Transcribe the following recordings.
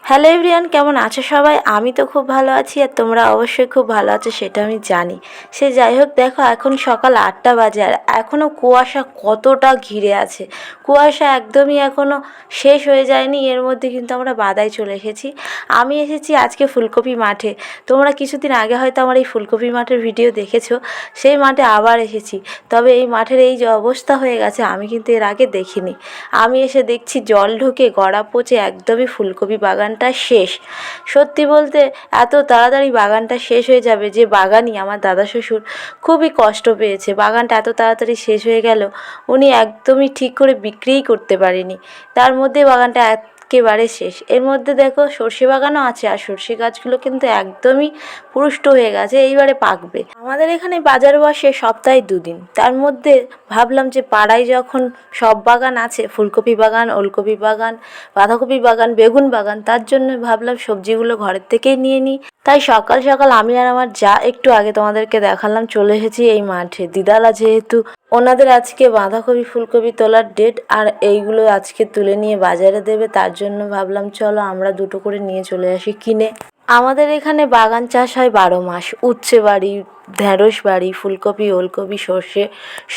Hello everyone, কেমন আছো সবাই? আমি তো খুব ভালো আছি, আর তোমরা অবশ্যই খুব ভালো আছো সেটা আমি জানি। সে যাই হোক, দেখো এখন সকাল 8টা বাজে আর এখনও কুয়াশা কতটা ঘিরে আছে। কুয়াশা একদমই এখনও শেষ হয়ে যায়নি, এর মধ্যে কিন্তু আমরা বাদায় চলে এসেছি। আমি এসেছি আজকে ফুলকপি মাঠে। তোমরা কিছুদিন আগে হয়তো আমার এই ফুলকপি মাঠের ভিডিও দেখেছো। সেই মাঠে আবার এসেছি, তবে এই মাঠের এই যে অবস্থা হয়ে গেছে আমি কিন্তু এর আগে দেখিনি। আমি এসে দেখছি জল ঢুকে গড়া পচে একদমই ফুলকপি বাগানটা শেষ। সত্যি বলতে এত তাড়াতাড়ি বাগানটা শেষ হয়ে যাবে যে বাগানই আমার দাদা শ্বশুর খুবই কষ্ট পেয়েছে। বাগানটা এত তাড়াতাড়ি শেষ হয়ে গেল, উনি একদমই ঠিক করে বিক্রিই করতে পারেনি। তার মধ্যে বাগানটা একেবারে শেষ। এর মধ্যে দেখো সর্ষে বাগানও আছে, আর সর্ষে গাছগুলো কিন্তু একদমই পুষ্ট হয়ে গেছে, এইবারে পাকবে। আমাদের এখানে বাজার বসে সপ্তাহে 2 দিন। তার মধ্যে ভাবলাম যে পাড়ায় যখন সব বাগান আছে, ফুলকপি বাগান, ওলকপি বাগান, বাঁধাকপি বাগান, বেগুন বাগান, তার জন্য ভাবলাম সবজিগুলো ঘরের থেকেই নিয়ে নিই। তাই সকাল সকাল আমি আর আমার যা একটু আগে তোমাদেরকে দেখালাম, চলে এসেছি এই মাঠে। দিদারা যেহেতু ওনাদের আজকে বাঁধাকপি ফুলকপি তোলার ডেট, আর এইগুলো আজকে তুলে নিয়ে বাজারে দেবে, তার জন্য ভাবলাম চলো আমরা দুটো করে নিয়ে চলে আসি কিনে। আমাদের এখানে বাগান চাষ হয় 12 মাস। উচ্ছে বাড়ি, ঢেঁড়স বাড়ি, ফুলকপি, ওলকপি, সর্ষে,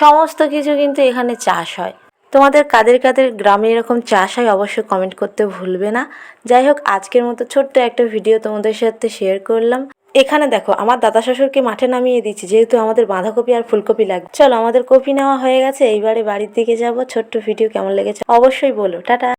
সমস্ত কিছু কিন্তু এখানে চাষ হয়। তোমাদের কাদের কাদের গ্রামে এরকম চাষ হয় অবশ্যই কমেন্ট করতে ভুলবে না। যাই হোক, আজকের মতো ছোট্ট একটা ভিডিও তোমাদের সাথে শেয়ার করলাম। এখানে দেখো আমার দাদা শ্বশুরকে মাঠে নামিয়ে দিচ্ছি, যেহেতু আমাদের বাঁধাকপি আর ফুলকপি লাগবে। চলো, আমাদের কপি নেওয়া হয়ে গেছে, এইবারে বাড়ির দিকে যাব। ছোট্ট ভিডিও কেমন লেগেছে অবশ্যই বলো। টাটা।